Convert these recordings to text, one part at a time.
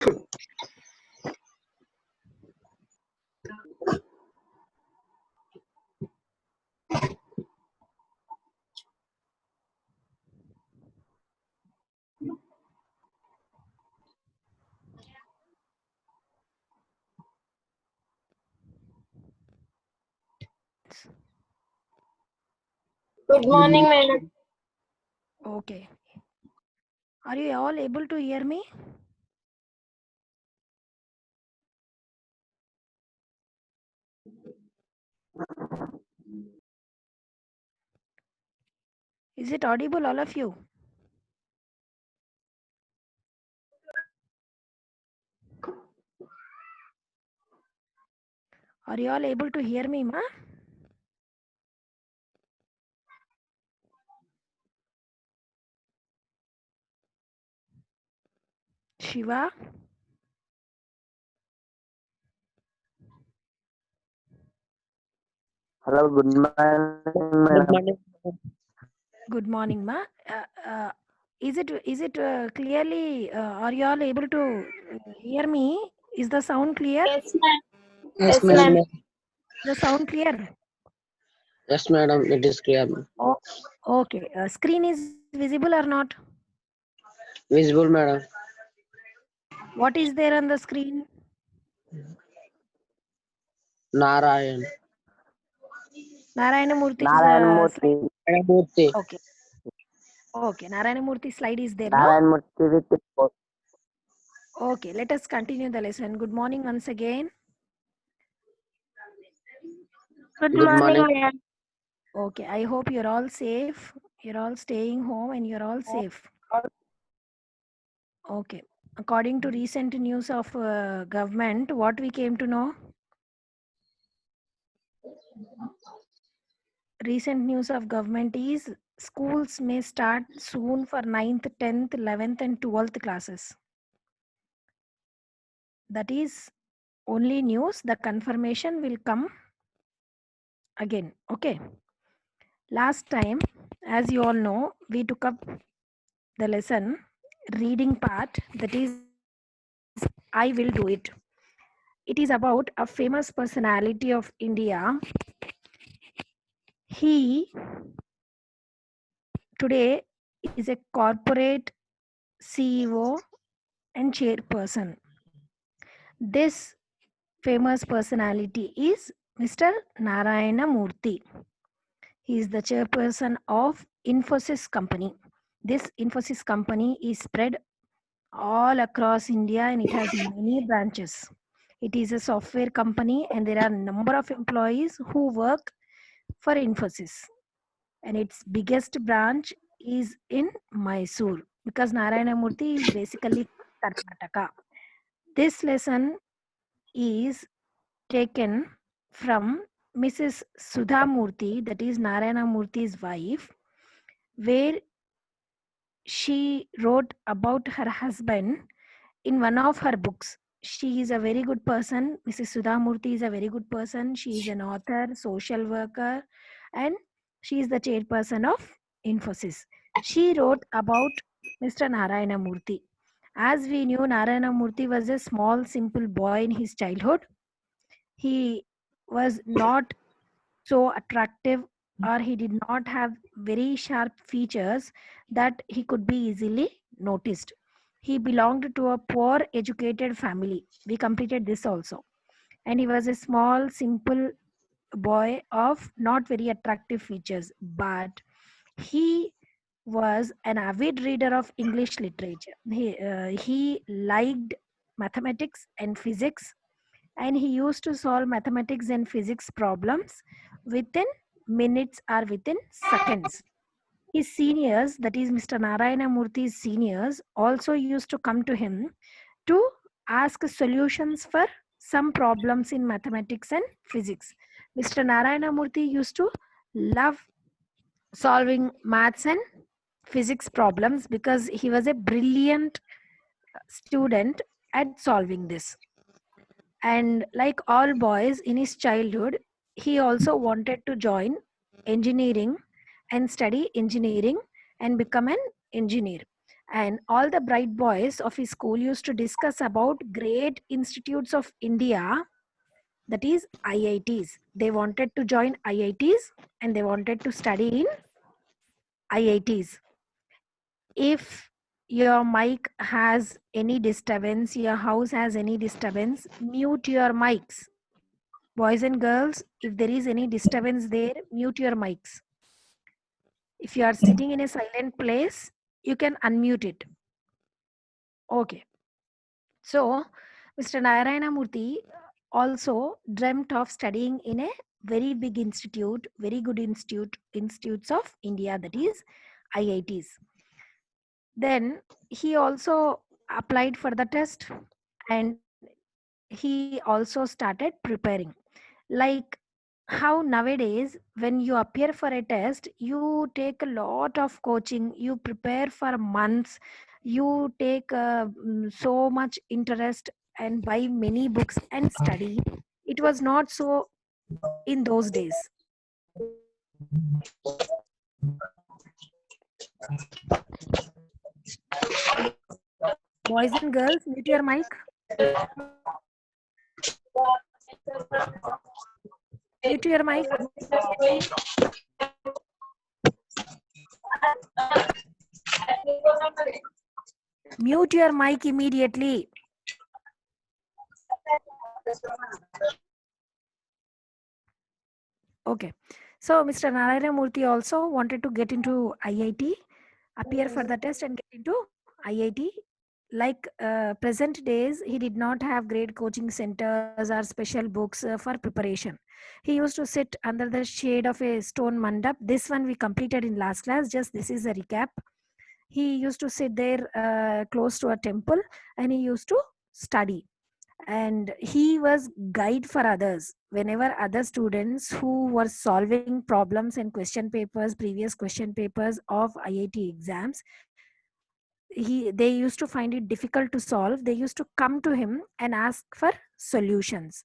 Good morning, madam. Okay. Are you all able to hear me? Is it audible, all of you? Are you all able to hear me, ma? Shiva? Hello, good morning, Good madam. morning. Good morning, ma. Is it clearly? Are you all able to hear me? Is the sound clear? Yes, ma'am. Yes, Yes, ma'am. ma'am. The sound clear? Yes, madam. It is clear. Oh, okay. Screen is visible or not? Visible, madam. What is there on the screen? Narayan. Narayana Murthy's Narayan slide. Murthy. Murthy. Okay. Okay. Narayana Murthy slide is there, no? Narayan Murthy with the post. Okay. Let us continue the lesson. Good morning once again. Good Good morning, morning. madam. Okay. I hope you're all safe. You're all staying home and you're all safe. Okay. According to recent news of government, what we came to know? Recent news of government is schools may start soon for 9th, 10th, 11th and 12th classes. That is only news. The confirmation will come again. Okay. Last time, as you all know, we took up the lesson reading part. That is, I will do it. It is about a famous personality of India. He today is a corporate CEO and chairperson. This famous personality is Mr. Narayana Murthy. He is the chairperson of Infosys company. This Infosys company is spread all across India and it has many branches. It is a software company and there are a number of employees who work for Infosys. And its biggest branch is in Mysore because Narayana Murthy is basically Karnataka. This lesson is taken from Mrs. Sudha Murthy, that is Narayana Murthy's wife, where she wrote about her husband in one of her books. She is a very good person. Mrs. Sudha Murthy is a very good person. She is an author, social worker, and she is the chairperson of Infosys. She wrote about Mr. Narayana Murthy. As we knew, Narayana Murthy was a small, simple boy in his childhood. He was not so attractive or he did not have very sharp features that he could be easily noticed. He belonged to a poor educated family. We completed this also. And he was a small, simple boy of not very attractive features, but he was an avid reader of English literature. He liked mathematics and physics, and he used to solve mathematics and physics problems within minutes or within seconds. His seniors, that is Mr. Narayana Murthy's seniors, also used to come to him to ask solutions for some problems in mathematics and physics. Mr. Narayana Murthy used to love solving maths and physics problems because he was a brilliant student at solving this. And like all boys in his childhood, he also wanted to join engineering and study engineering and become an engineer. And all the bright boys of his school used to discuss about great institutes of India, that is IITs. They wanted to join IITs and they wanted to study in IITs. If your mic has any disturbance, your house has any disturbance, mute your mics. Boys and girls, if there is any disturbance there, mute your mics. If you are sitting in a silent place, you can unmute it. Okay. So, Mr. Narayana Murthy also dreamt of studying in a very big institute, very good institutes of India, that is IITs. Then he also applied for the test and he also started preparing. Like how nowadays, when you appear for a test, you take a lot of coaching, you prepare for months, you take so much interest and buy many books and study. It was not so in those days. Boys and girls, mute your mic. Mute your mic. Mute your mic immediately. Okay. So Mr. Narayana Murthy also wanted to get into IIT, appear for the test and get into IIT. Like present days, he did not have great coaching centers or special books for preparation. He used to sit under the shade of a stone mandap. This one we completed in last class. Just this is a recap. He used to sit there close to a temple and he used to study. And he was guide for others whenever other students who were solving problems and question papers, previous question papers of IIT exams, they used to find it difficult to solve. They used to come to him and ask for solutions.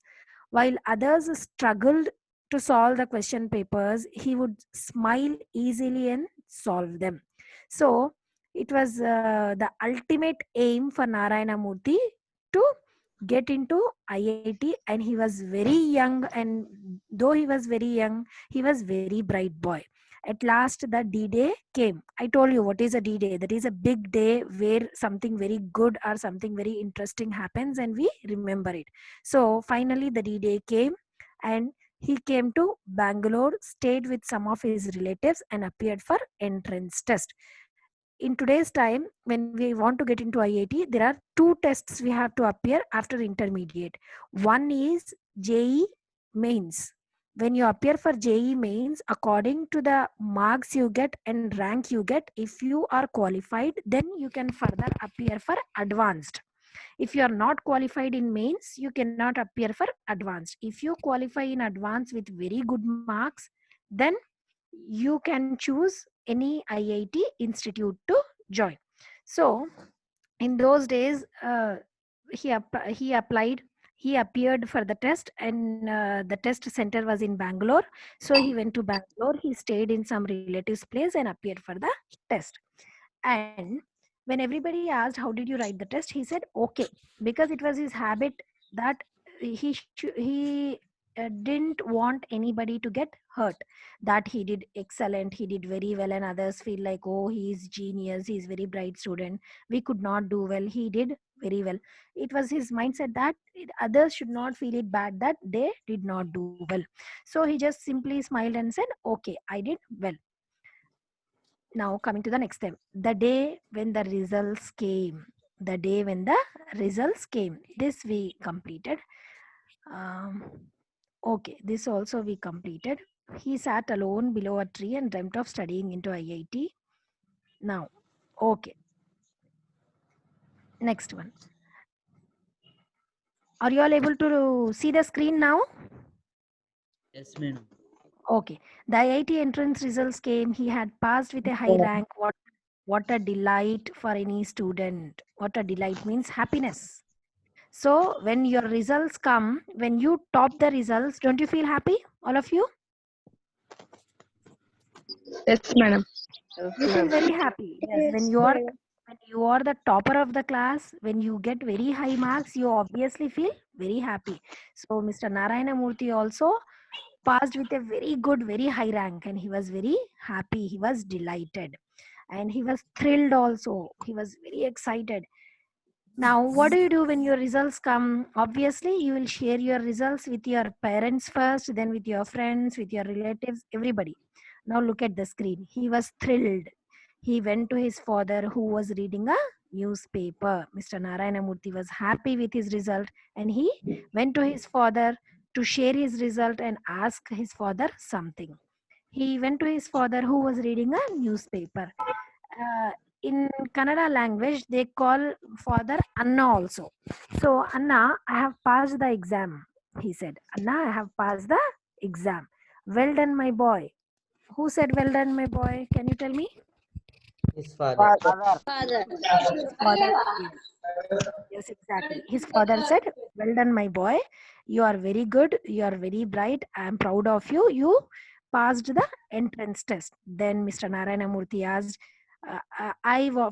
While others struggled to solve the question papers, he would smile easily and solve them. So it was the ultimate aim for Narayana Murthy to get into IIT, and he was very young, and though he was very young, he was very bright boy. At last the D-Day came. I told you what is a D-Day. That is a big day where something very good or something very interesting happens and we remember it. So finally the D-Day came and he came to Bangalore, stayed with some of his relatives and appeared for entrance test. In today's time, when we want to get into IIT, there are two tests we have to appear after intermediate. One is JEE mains. When you appear for JEE mains, according to the marks you get and rank you get, if you are qualified, then you can further appear for advanced. If you are not qualified in mains, you cannot appear for advanced. If you qualify in advanced with very good marks, then you can choose any IIT institute to join. So in those days, he applied, he appeared for the test, and the test center was in Bangalore. So he went to Bangalore, he stayed in some relative's place and appeared for the test. And when everybody asked how did you write the test, he said okay, because it was his habit that he didn't want anybody to get hurt, that he did excellent, he did very well, and others feel like, oh, he's genius, he's very bright student, we could not do well, he did very well. It was his mindset that others should not feel it bad that they did not do well. So he just simply smiled and said okay, I did well. Now coming to the next step, the day when the results came. The day when the results came, this we completed. Okay, this also we completed. He sat alone below a tree and dreamt of studying into IIT. Now, okay. Next one. Are you all able to see the screen now? Yes, madam. Okay. The IIT entrance results came. He had passed with a high rank. What a delight for any student. What a delight means happiness. So when your results come, when you top the results, don't you feel happy, all of you? Yes, madam. You feel very happy. Yes, when when you are the topper of the class, when you get very high marks, you obviously feel very happy. So Mr. Narayana Murthy also passed with a very good, very high rank, and he was very happy. He was delighted, and he was thrilled also. He was very excited. Now, what do you do when your results come? Obviously, you will share your results with your parents first, then with your friends, with your relatives, everybody. Now, look at the screen. He was thrilled. He went to his father, who was reading a newspaper. Mr. Narayana Murthy was happy with his result, and he went to his father to share his result and ask his father something. He went to his father, who was reading a newspaper. uh, in Kannada language, they call father Anna also. So, Anna, I have passed the exam, he said. Anna, I have passed the exam. Well done, my boy. Who said well done, my boy? Can you tell me? His father. Father. His father. Yes, exactly. His father said, well done, my boy. You are very good. You are very bright. I am proud of you. You passed the entrance test. Then Mr. Narayana Murthy asked,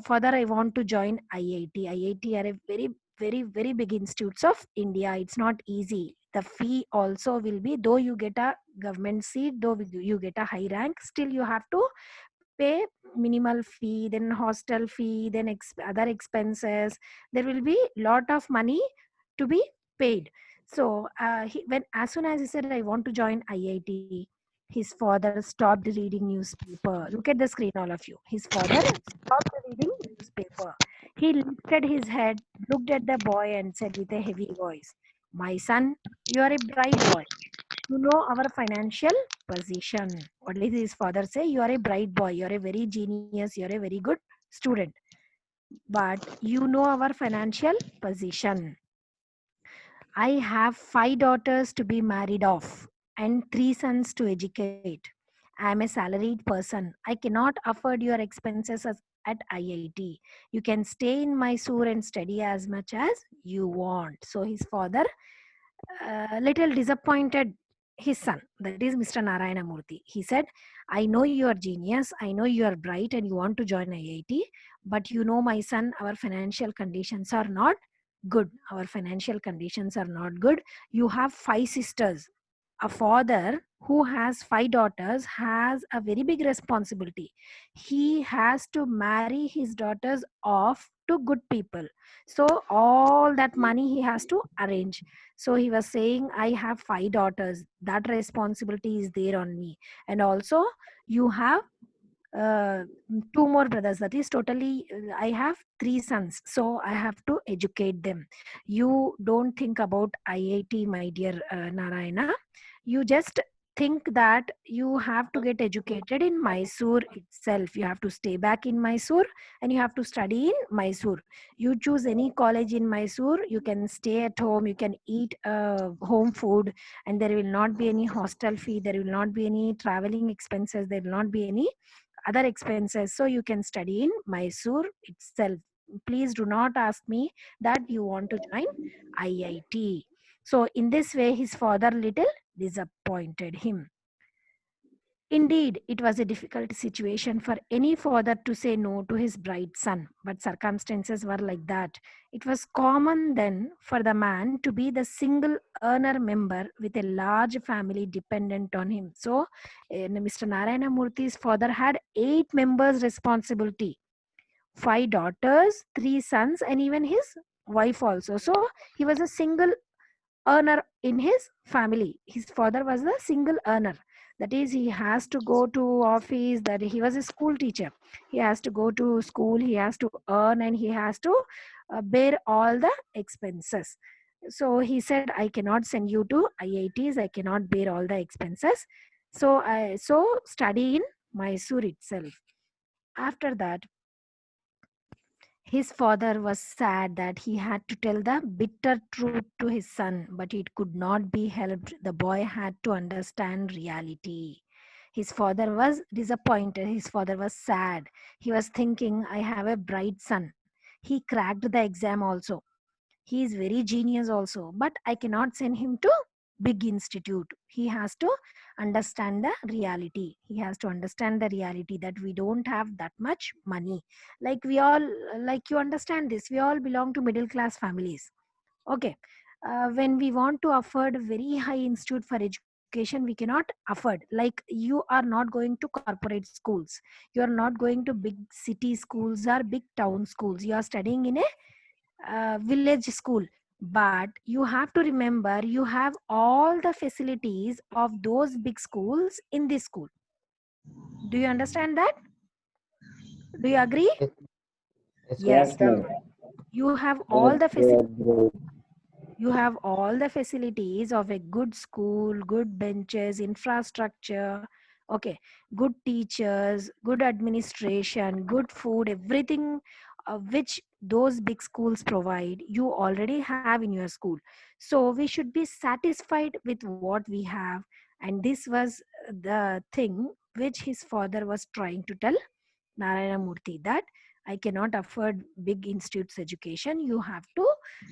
Father, I want to join IIT. IIT are a very, very, very big institutes of India. It's not easy. The fee also will be, though you get a government seat, though you get a high rank, still you have to pay minimal fee, then hostel fee, then other expenses. There will be lot of money to be paid. So when as soon as he said, I want to join IIT, his father stopped reading newspaper. Look at the screen, all of you. His father stopped reading newspaper. He lifted his head, looked at the boy, and said with a heavy voice, my son, you are a bright boy. You know our financial position. What did his father say? You are a bright boy. You are a very genius. You are a very good student. But you know our financial position. I have 5 daughters to be married off and 3 sons to educate. I am a salaried person. I cannot afford your expenses at IIT. You can stay in Mysore and study as much as you want. So his father little disappointed his son, that is Mr. Narayana Murthy. He said, I know you are genius, I know you are bright and you want to join IIT, but you know, my son, our financial conditions are not good. Our financial conditions are not good. You have 5 sisters. A father who has 5 daughters has a very big responsibility. He has to marry his daughters off to good people. So all that money he has to arrange. So he was saying, I have 5 daughters. That responsibility is there on me. And also, you have uh, 2 more brothers. That is totally, I have 3 sons. So I have to educate them. You don't think about IIT, my dear Narayana. You just think that you have to get educated in Mysore itself. You have to stay back in Mysore and you have to study in Mysore. You choose any college in Mysore, you can stay at home, you can eat home food, and there will not be any hostel fee, there will not be any traveling expenses, there will not be any other expenses. So you can study in Mysore itself. Please do not ask me that you want to join IIT. So in this way, his father little disappointed him. Indeed, it was a difficult situation for any father to say no to his bright son, but circumstances were like that. It was common then for the man to be the single earner member with a large family dependent on him. So, Mr. Narayana Murthy's father had 8 members responsibility, 5 daughters, 3 sons, and even his wife also. So, he was a single earner in his family. His father was the single earner. That is, he has to go to office. That he was a school teacher. He has to go to school. He has to earn, and he has to bear all the expenses. So he said, "I cannot send you to IITs. I cannot bear all the expenses. So study in Mysore itself." After that, his father was sad that he had to tell the bitter truth to his son, but it could not be helped. The boy had to understand reality. His father was disappointed. His father was sad. He was thinking, I have a bright son. He cracked the exam also. He is very genius also, but I cannot send him to big institute. He has to understand the reality. He has to understand the reality that we don't have that much money. Like we all, like you understand this, we all belong to middle class families. Okay. When we want to afford a very high institute for education, we cannot afford. Like you are not going to corporate schools, you are not going to big city schools or big town schools, you are studying in a village school. But you have to remember, you have all the facilities of those big schools in this school. Do you understand that? Do you agree? Yes, Yes. ma'am. You have Yes, all the we facilities. agree. You have all the facilities of a good school, good benches, infrastructure, okay, good teachers, good administration, good food, everything which those big schools provide, you already have in your school. So we should be satisfied with what we have. And this was the thing which his father was trying to tell Narayana Murthy, that I cannot afford big institutes education. You have to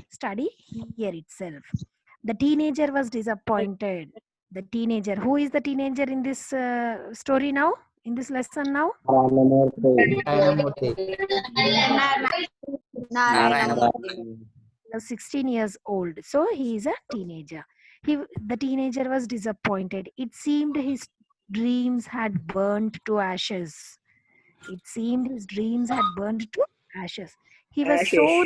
study here itself. The teenager was disappointed. The teenager, who is the teenager in this story now, in this lesson now? Ramamurthy. Narayana Narayana. He was 16 years old, so he is a teenager. The teenager was disappointed. It seemed his dreams had burned to ashes. It seemed his dreams had burned to ashes. He was so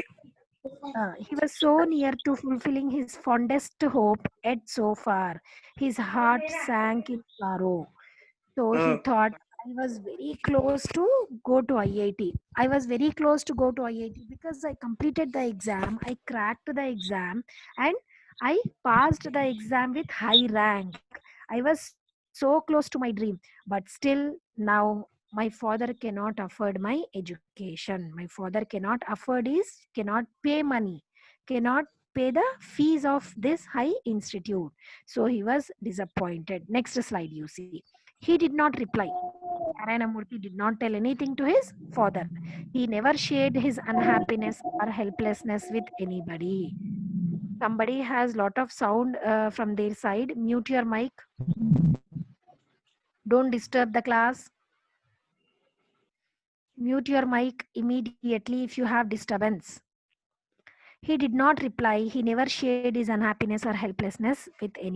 he was so near to fulfilling his fondest hope, yet so far. His heart sank in sorrow. So he thought, I was very close to go to IIT. I was very close to go to IIT because I completed the exam, I cracked the exam, and I passed the exam with high rank. I was so close to my dream, but still now my father cannot afford my education. My father cannot pay money, cannot pay the fees of this high institute. So he was disappointed. Next slide, you see. He did not reply. Narayana Murthy did not tell anything to his father. He never shared his unhappiness or helplessness with anybody. Somebody has lot of sound from their side. Mute your mic. Don't disturb the class. Mute your mic immediately if you have disturbance. He did not reply. He never shared his unhappiness or helplessness with anyone.